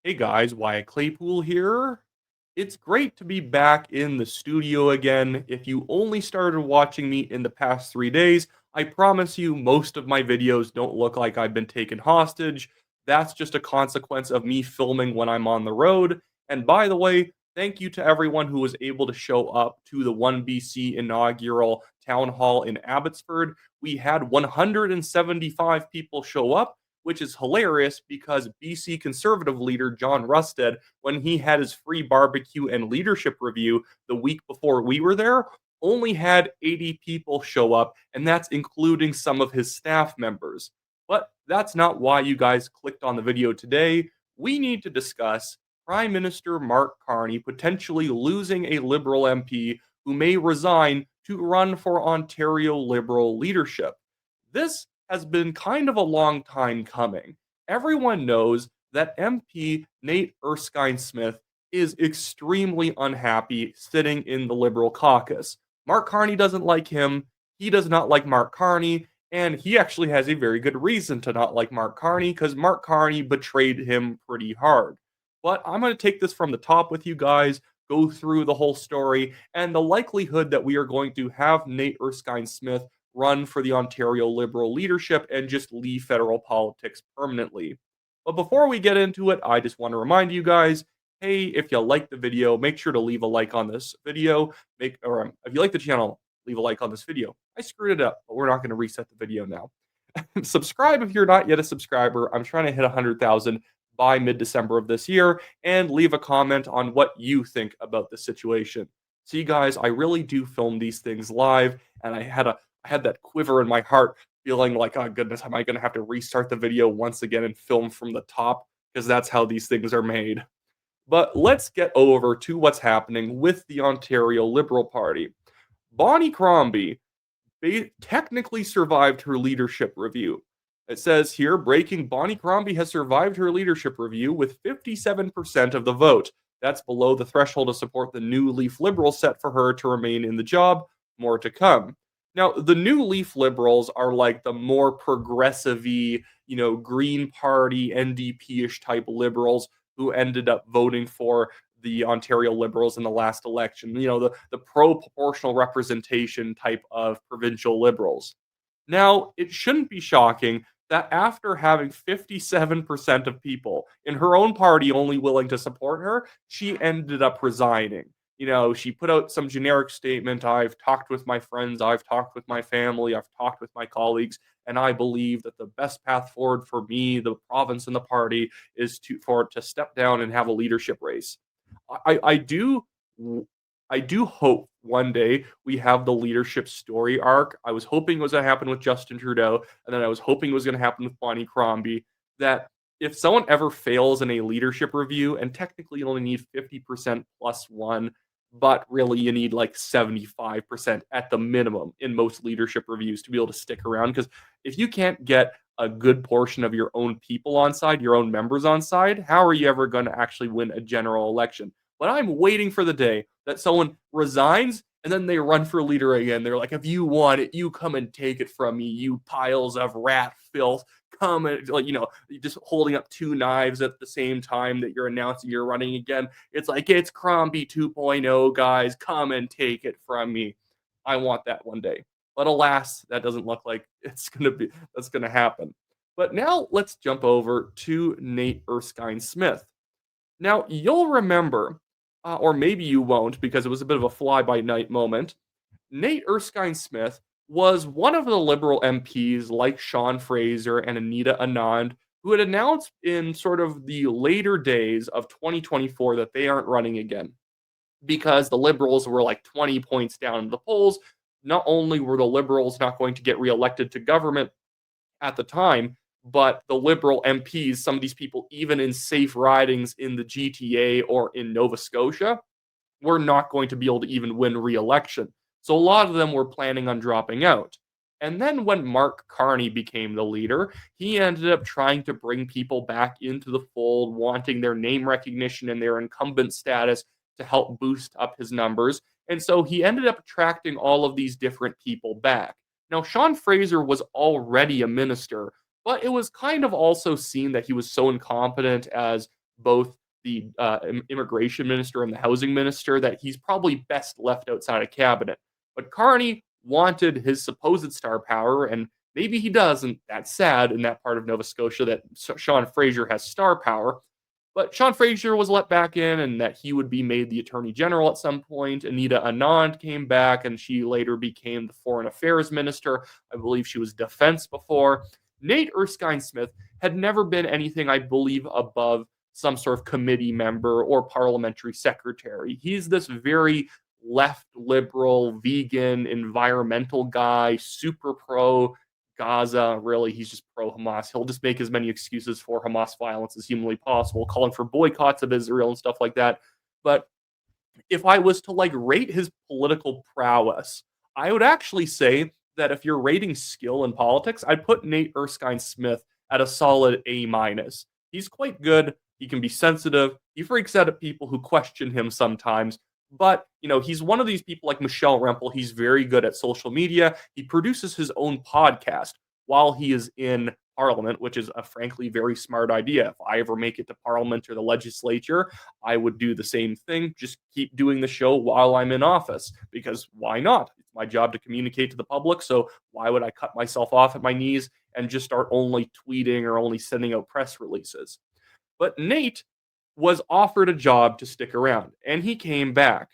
Hey guys, Wyatt Claypool here. It's great to be back in the studio again. If you only started watching me in the past 3 days, I promise you most of my videos don't look like I've been taken hostage. That's just a consequence of me filming when I'm on the road. And by the way, thank you to everyone who was able to show up to the 1BC inaugural town hall in Abbotsford. We had 175 people show up, which is hilarious because BC Conservative leader John Rusted, when he had his free barbecue and leadership review the week before we were there, only had 80 people show up, and that's including some of his staff members. But that's not why you guys clicked on the video today. We need to discuss Prime Minister Mark Carney potentially losing a Liberal MP who may resign to run for Ontario Liberal leadership. This has been kind of a long time coming. Everyone knows that MP Nate Erskine-Smith is extremely unhappy sitting in the Liberal caucus. Mark Carney doesn't like him. He does not like Mark Carney. And he actually has a very good reason to not like Mark Carney because Mark Carney betrayed him pretty hard. But I'm going to take this from the top with you guys, go through the whole story, and the likelihood that we are going to have Nate Erskine-Smith run for the Ontario Liberal leadership and just leave federal politics permanently. But before we get into it, I just want to remind you guys, hey, if you like the video, make sure to leave a like on this video. If you like the channel, leave a like on this video. I screwed it up, but we're not going to reset the video now. Subscribe if you're not yet a subscriber. I'm trying to hit 100,000 by mid-December of this year, and leave a comment on what you think about the situation. See, guys, I really do film these things live, and I had that quiver in my heart, feeling like, oh goodness, am I going to have to restart the video once again and film from the top? Because that's how these things are made. But let's get over to what's happening with the Ontario Liberal Party. Bonnie Crombie technically survived her leadership review. It says here, breaking, Bonnie Crombie has survived her leadership review with 57% of the vote. That's below the threshold to support the New Leaf Liberals set for her to remain in the job. More to come. Now, the New Leaf Liberals are like the more progressive-y, Green Party, NDP-ish type liberals who ended up voting for the Ontario Liberals in the last election. The pro-proportional representation type of provincial liberals. Now, it shouldn't be shocking that after having 57% of people in her own party only willing to support her, she ended up resigning. She put out some generic statement. I've talked with my friends, I've talked with my family, I've talked with my colleagues, and I believe that the best path forward for me, the province, and the party is to step down and have a leadership race. I do hope one day we have the leadership story arc. I was hoping it was going to happen with Justin Trudeau, and then I was hoping it was going to happen with Bonnie Crombie, that if someone ever fails in a leadership review, and technically you only need 50% plus one, but really you need like 75% at the minimum in most leadership reviews to be able to stick around. Because if you can't get a good portion of your own people on side, your own members on side, how are you ever going to actually win a general election? But I'm waiting for the day that someone resigns and then they run for leader again. They're like, if you want it, you come and take it from me, you piles of rat filth. Come and, just holding up two knives at the same time that you're announcing you're running again. It's like, it's Crombie 2.0, guys. Come and take it from me. I want that one day. But alas, that doesn't look like that's going to happen. But now let's jump over to Nate Erskine-Smith. Now, you'll remember, or maybe you won't because it was a bit of a fly-by-night moment, Nate Erskine-Smith was one of the Liberal MPs like Sean Fraser and Anita Anand who had announced in sort of the later days of 2024 that they aren't running again because the Liberals were like 20 points down in the polls. Not only were the Liberals not going to get reelected to government at the time, but the Liberal MPs, some of these people, even in safe ridings in the GTA or in Nova Scotia, were not going to be able to even win re-election. So a lot of them were planning on dropping out. And then when Mark Carney became the leader, he ended up trying to bring people back into the fold, wanting their name recognition and their incumbent status to help boost up his numbers. And so he ended up attracting all of these different people back. Now, Sean Fraser was already a minister, but it was kind of also seen that he was so incompetent as both the immigration minister and the housing minister, that he's probably best left outside of cabinet. But Carney wanted his supposed star power, and maybe he does, and that's sad in that part of Nova Scotia that Sean Fraser has star power. But Sean Fraser was let back in, and that he would be made the attorney general at some point. Anita Anand came back, and she later became the foreign affairs minister. I believe she was defense before. Nate Erskine-Smith had never been anything, I believe, above some sort of committee member or parliamentary secretary. He's this very left liberal, vegan, environmental guy, super pro Gaza. Really, he's just pro Hamas. He'll just make as many excuses for Hamas violence as humanly possible, calling for boycotts of Israel and stuff like that. But if I was to like rate his political prowess, I would actually say that if you're rating skill in politics, I'd put Nate Erskine-Smith at a solid A minus. He's quite good. He can be sensitive. He freaks out at people who question him sometimes. But, he's one of these people like Michelle Rempel. He's very good at social media. He produces his own podcast while he is in Parliament, which is a frankly very smart idea. If I ever make it to Parliament or the legislature, I would do the same thing. Just keep doing the show while I'm in office, because why not? It's my job to communicate to the public. So why would I cut myself off at my knees and just start only tweeting or only sending out press releases? But Nate was offered a job to stick around, and he came back.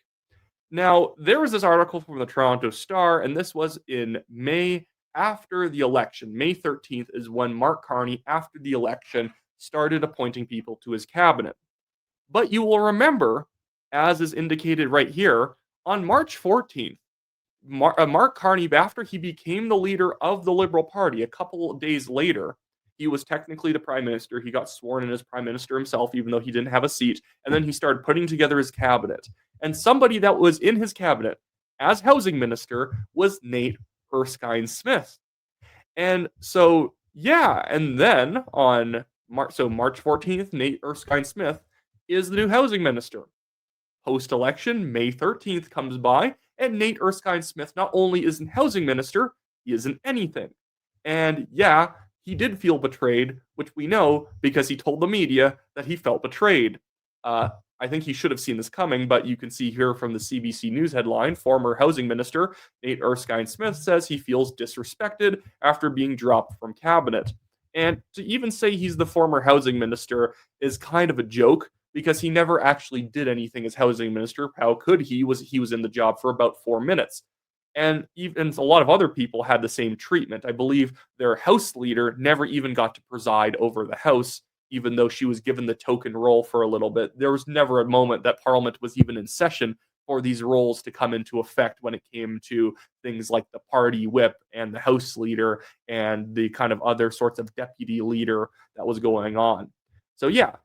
Now, there was this article from the Toronto Star, and this was in May after the election. May 13th is when Mark Carney, after the election, started appointing people to his cabinet. But you will remember, as is indicated right here, on March 14th, Mark Carney, after he became the leader of the Liberal Party, a couple of days later, he was technically the prime minister. He got sworn in as prime minister himself, even though he didn't have a seat. And then he started putting together his cabinet. And somebody that was in his cabinet as housing minister was Nate Erskine-Smith. And so, yeah, and then on March 14th, Nate Erskine-Smith is the new housing minister. Post-election, May 13th comes by, and Nate Erskine-Smith not only isn't housing minister, he isn't anything. And yeah, he did feel betrayed, which we know because he told the media that he felt betrayed. I think he should have seen this coming, but you can see here from the CBC News headline, former housing minister Nate Erskine-Smith says he feels disrespected after being dropped from cabinet. And to even say he's the former housing minister is kind of a joke, because he never actually did anything as housing minister. How could he? He was in the job for about 4 minutes. And even a lot of other people had the same treatment. I believe their House leader never even got to preside over the House, even though she was given the token role for a little bit. There was never a moment that Parliament was even in session for these roles to come into effect when it came to things like the party whip and the House leader and the kind of other sorts of deputy leader that was going on. So yeah,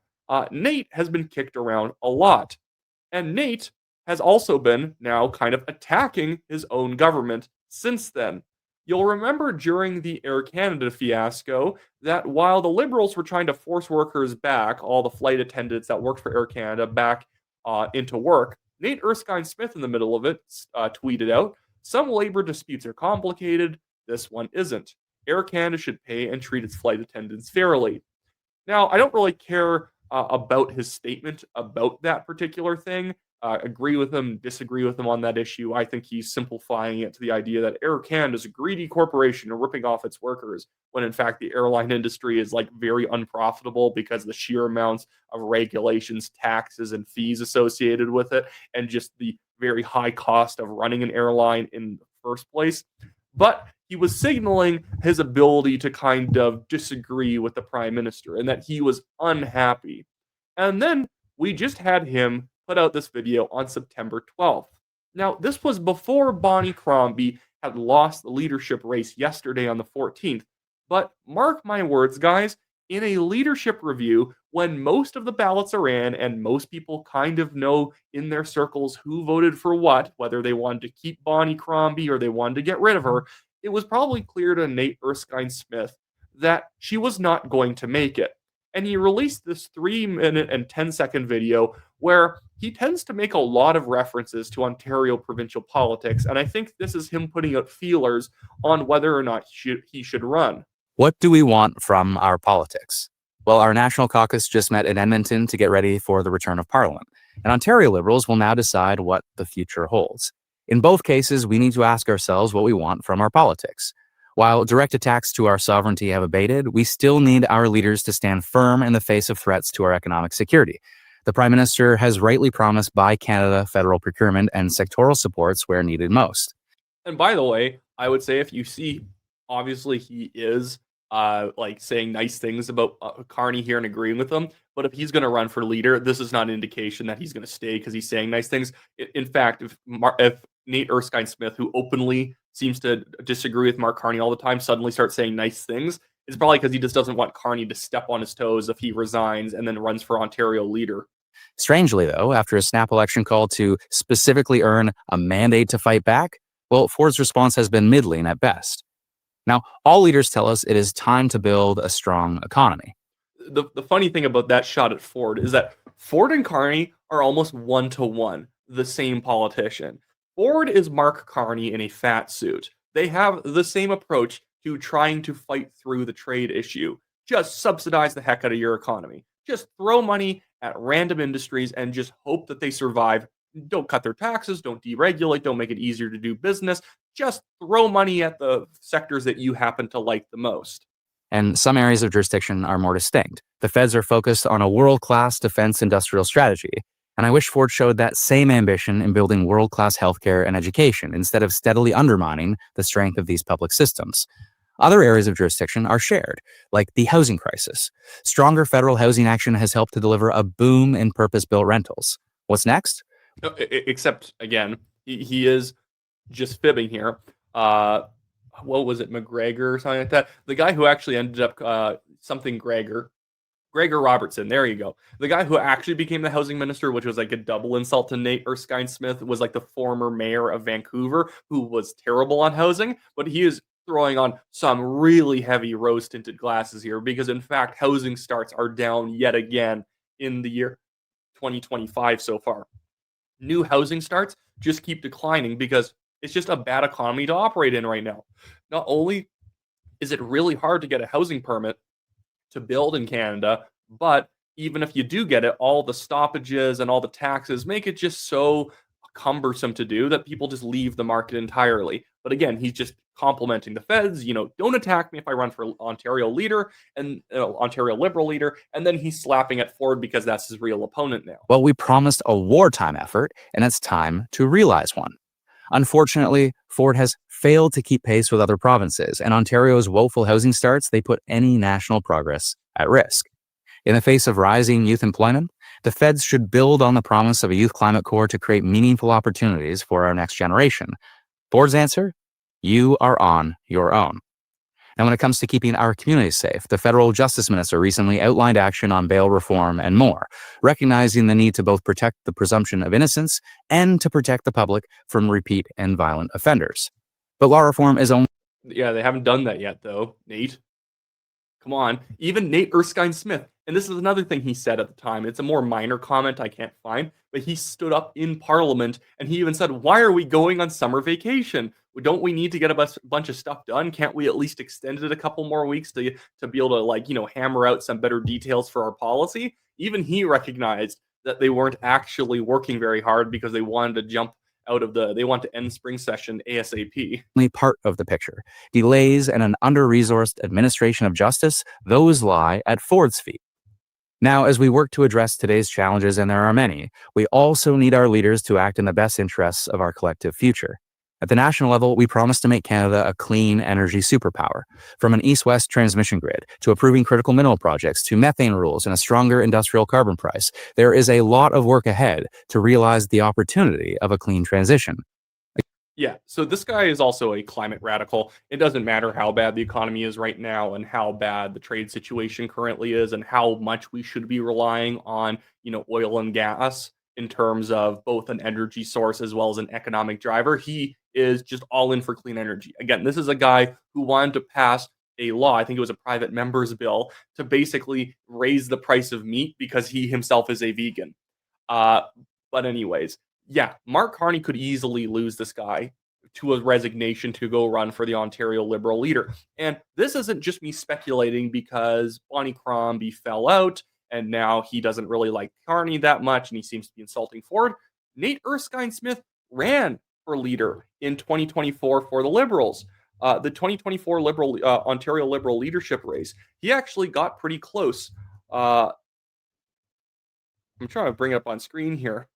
Nate has been kicked around a lot. And Nate has also been now kind of attacking his own government since then. You'll remember during the Air Canada fiasco that while the Liberals were trying to force workers back, all the flight attendants that worked for Air Canada back into work, Nate Erskine-Smith in the middle of it tweeted out, "Some labor disputes are complicated. This one isn't. Air Canada should pay and treat its flight attendants fairly." Now, I don't really care about his statement about that particular thing. Agree with him, disagree with him on that issue. I think he's simplifying it to the idea that Air Canada is a greedy corporation ripping off its workers, when in fact the airline industry is like very unprofitable because of the sheer amounts of regulations, taxes, and fees associated with it, and just the very high cost of running an airline in the first place. But he was signaling his ability to kind of disagree with the prime minister and that he was unhappy. And then we just had him put out this video on September 12th. Now, this was before Bonnie Crombie had lost the leadership race yesterday on the 14th. But mark my words, guys, in a leadership review, when most of the ballots are in and most people kind of know in their circles who voted for what, whether they wanted to keep Bonnie Crombie or they wanted to get rid of her, it was probably clear to Nate Erskine-Smith that she was not going to make it. And he released this 3-minute and 10-second video where he tends to make a lot of references to Ontario provincial politics. And I think this is him putting out feelers on whether or not he should run. What do we want from our politics? Well, our National Caucus just met in Edmonton to get ready for the return of Parliament, and Ontario Liberals will now decide what the future holds. In both cases, we need to ask ourselves what we want from our politics. While direct attacks to our sovereignty have abated, we still need our leaders to stand firm in the face of threats to our economic security. The Prime Minister has rightly promised Buy Canada federal procurement and sectoral supports where needed most. And by the way, I would say if you see, obviously he is like saying nice things about Carney here and agreeing with him. But if he's going to run for leader, this is not an indication that he's going to stay because he's saying nice things. In fact, if Nate Erskine-Smith, who openly seems to disagree with Mark Carney all the time, suddenly starts saying nice things, it's probably because he just doesn't want Carney to step on his toes if he resigns and then runs for Ontario leader. Strangely, though, after a snap election call to specifically earn a mandate to fight back, well, Ford's response has been middling at best. Now, all leaders tell us it is time to build a strong economy. The funny thing about that shot at Ford is that Ford and Carney are almost one-to-one the same politician. Ford is Mark Carney in a fat suit. They have the same approach to trying to fight through the trade issue. Just subsidize the heck out of your economy. Just throw money at random industries and just hope that they survive. Don't cut their taxes, don't deregulate, don't make it easier to do business. Just throw money at the sectors that you happen to like the most. And some areas of jurisdiction are more distinct. The feds are focused on a world-class defense industrial strategy, and I wish Ford showed that same ambition in building world-class healthcare and education instead of steadily undermining the strength of these public systems. Other areas of jurisdiction are shared, like the housing crisis. Stronger federal housing action has helped to deliver a boom in purpose-built rentals. What's next? Except, again, he is just fibbing here. What was it, McGregor or something like that? The guy who actually ended up something Gregor Robertson. There you go. The guy who actually became the housing minister, which was like a double insult to Nate Erskine-Smith, was like the former mayor of Vancouver, who was terrible on housing, but he is throwing on some really heavy rose-tinted glasses here because, in fact, housing starts are down yet again in the year 2025 so far. New housing starts just keep declining because it's just a bad economy to operate in right now. Not only is it really hard to get a housing permit to build in Canada, but even if you do get it, all the stoppages and all the taxes make it just so cumbersome to do that people just leave the market entirely. But again, he's just complimenting the feds, don't attack me if I run for Ontario leader and Ontario Liberal leader, and then he's slapping at Ford because that's his real opponent now. Well, we promised a wartime effort, and it's time to realize one. Unfortunately, Ford has failed to keep pace with other provinces, and Ontario's woeful housing starts, they put any national progress at risk. In the face of rising youth employment, the feds should build on the promise of a youth climate corps to create meaningful opportunities for our next generation. Ford's answer? You are on your own. Now, when it comes to keeping our communities safe, the federal justice minister recently outlined action on bail reform and more, recognizing the need to both protect the presumption of innocence and to protect the public from repeat and violent offenders. But law reform is only... Yeah, they haven't done that yet, though, Nate. Come on. Even Nate Erskine-Smith, and this is another thing he said at the time. It's a more minor comment I can't find, but he stood up in Parliament and he even said, why are we going on summer vacation? Don't we need to get a bunch of stuff done? Can't we at least extend it a couple more weeks to be able to, hammer out some better details for our policy? Even he recognized that they weren't actually working very hard because they wanted to jump they want to end spring session ASAP. Only part of the picture. Delays and an under-resourced administration of justice, those lie at Ford's feet. Now, as we work to address today's challenges, and there are many, we also need our leaders to act in the best interests of our collective future. At the national level, we promise to make Canada a clean energy superpower. From an east-west transmission grid to approving critical mineral projects to methane rules and a stronger industrial carbon price, there is a lot of work ahead to realize the opportunity of a clean transition. Yeah, so this guy is also a climate radical. It doesn't matter how bad the economy is right now and how bad the trade situation currently is and how much we should be relying on, oil and gas in terms of both an energy source as well as an economic driver. He is just all in for clean energy. Again, this is a guy who wanted to pass a law, I think it was a private member's bill, to basically raise the price of meat because he himself is a vegan. But anyways, yeah, Mark Carney could easily lose this guy to a resignation to go run for the Ontario Liberal leader. And this isn't just me speculating because Bonnie Crombie fell out and now he doesn't really like Carney that much and he seems to be insulting Ford. Nate Erskine-Smith ran for leader in 2024 for the Liberals. The 2024 Ontario Liberal leadership race, he actually got pretty close. I'm trying to bring it up on screen here.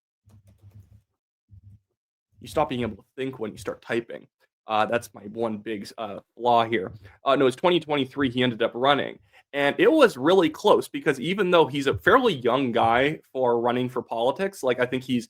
You stop being able to think when you start typing. That's my one big flaw here. No, it's 2023. He ended up running, and it was really close because even though he's a fairly young guy for running for politics, like I think he's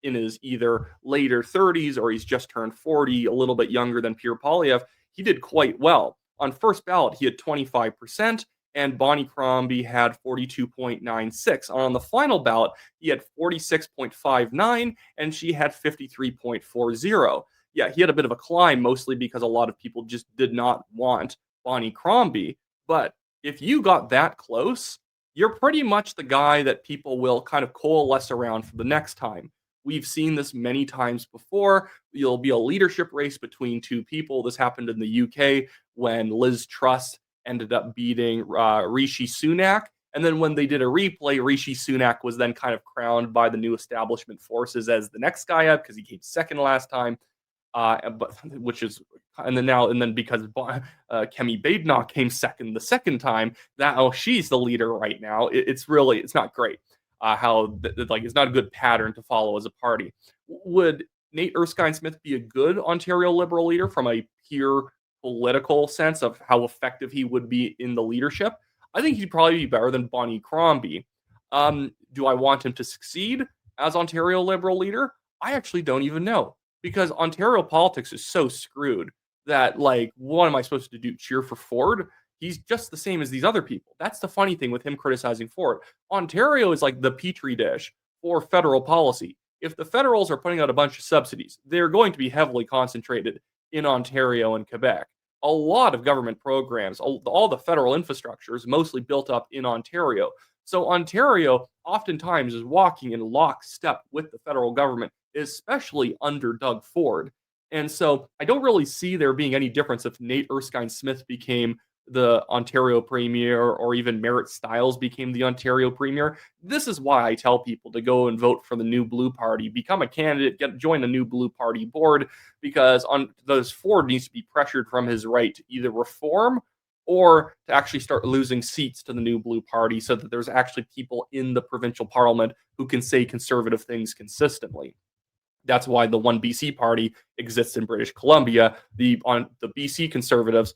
in his either later 30s or he's just turned 40, a little bit younger than Pierre Poilievre, he did quite well. On first ballot, he had 25%, and Bonnie Crombie had 42.96. On the final ballot, he had 46.59, and she had 53.40. Yeah, he had a bit of a climb, mostly because a lot of people just did not want Bonnie Crombie. But if you got that close, you're pretty much the guy that people will kind of coalesce around for the next time. We've seen this many times before. You'll be a leadership race between two people. This happened in the UK when Liz Truss ended up beating Rishi Sunak. And then when they did a replay, Rishi Sunak was then kind of crowned by the new establishment forces as the next guy up because he came second last time. But which is and then because Kemi Badenoch came second the second time, she's the leader right now. It's not great. It's not a good pattern to follow as a party. Would Nate Erskine-Smith be a good Ontario Liberal leader from a pure political sense of how effective he would be in the leadership? I think he'd probably be better than Bonnie Crombie. Do I want him to succeed as Ontario Liberal leader? I actually don't even know because Ontario politics is so screwed that what am I supposed to do? Cheer for Ford? He's just the same as these other people. That's the funny thing with him criticizing Ford. Ontario is like the petri dish for federal policy. If the federals are putting out a bunch of subsidies, they're going to be heavily concentrated in Ontario and Quebec. A lot of government programs, all the federal infrastructure is mostly built up in Ontario. So Ontario oftentimes is walking in lockstep with the federal government, especially under Doug Ford. And so I don't really see there being any difference if Nate Erskine-Smith became the Ontario Premier or even Merritt Stiles became the Ontario Premier. This is why I tell people to go and vote for the New Blue Party, become a candidate, join the New Blue Party board, because Ford needs to be pressured from his right to either reform or to actually start losing seats to the New Blue Party so that there's actually people in the provincial parliament who can say conservative things consistently. That's why the One BC Party exists in British Columbia. The BC Conservatives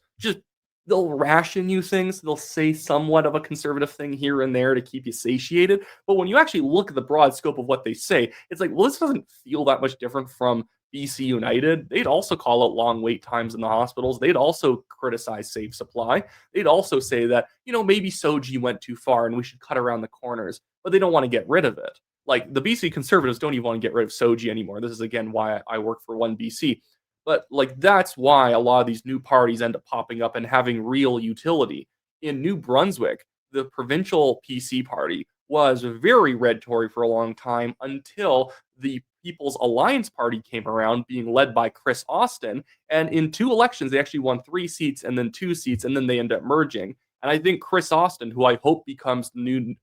they'll ration you things. They'll say somewhat of a conservative thing here and there to keep you satiated. But when you actually look at the broad scope of what they say, it's like, well, this doesn't feel that much different from BC United. They'd also call out long wait times in the hospitals. They'd also criticize safe supply. They'd also say that, maybe Soji went too far and we should cut around the corners, but they don't want to get rid of it. Like the BC Conservatives don't even want to get rid of Soji anymore. This is, again, why I work for One BC. But that's why a lot of these new parties end up popping up and having real utility. In New Brunswick, the provincial PC party was very red Tory for a long time until the People's Alliance Party came around, being led by Chris Austin. And in 2 elections, they actually won 3 seats and then 2 seats, and then they end up merging. And I think Chris Austin, who I hope becomes the new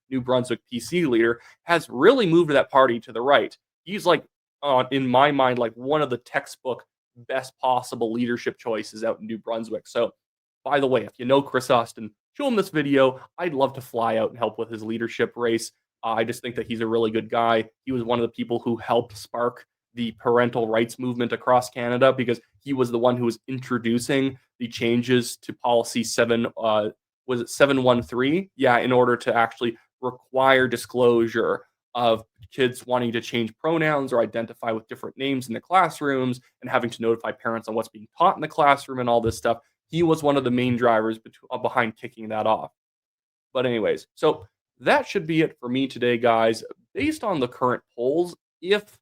New Brunswick PC leader, has really moved that party to the right. He's in my mind, one of the textbook best possible leadership choices out in New Brunswick. So, by the way, if you know Chris Austin, show him this video. I'd love to fly out and help with his leadership race. I just think that he's a really good guy. He was one of the people who helped spark the parental rights movement across Canada because he was the one who was introducing the changes to policy 713? Yeah, in order to actually require disclosure of kids wanting to change pronouns or identify with different names in the classrooms and having to notify parents on what's being taught in the classroom and all this stuff. He was one of the main drivers behind kicking that off. But anyways, so that should be it for me today, guys. Based on the current polls, if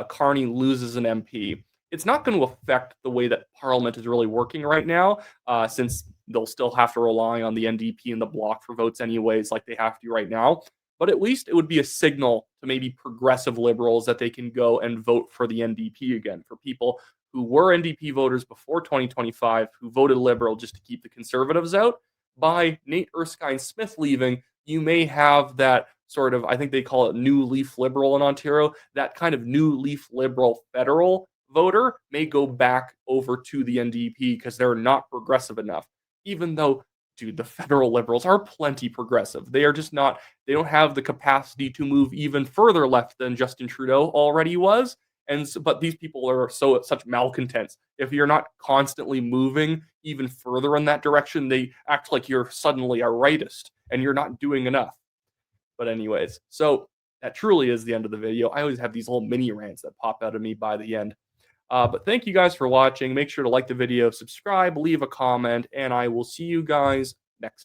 Carney loses an MP, it's not going to affect the way that Parliament is really working right now, since they'll still have to rely on the NDP and the Bloc for votes anyways, like they have to right now. but at least it would be a signal to maybe progressive liberals that they can go and vote for the NDP again. For people who were NDP voters before 2025, who voted liberal just to keep the conservatives out, by Nate Erskine-Smith leaving, you may have that sort of, I think they call it new leaf liberal in Ontario, that kind of new leaf liberal federal voter may go back over to the NDP because they're not progressive enough. Even though, dude, the federal liberals are plenty progressive. They are just not, they don't have the capacity to move even further left than Justin Trudeau already was. And so, but these people are such malcontents. If you're not constantly moving even further in that direction, they act like you're suddenly a rightist and you're not doing enough. But anyways, so that truly is the end of the video. I always have these little mini rants that pop out of me by the end. But thank you guys for watching. Make sure to like the video, subscribe, leave a comment, and I will see you guys next time.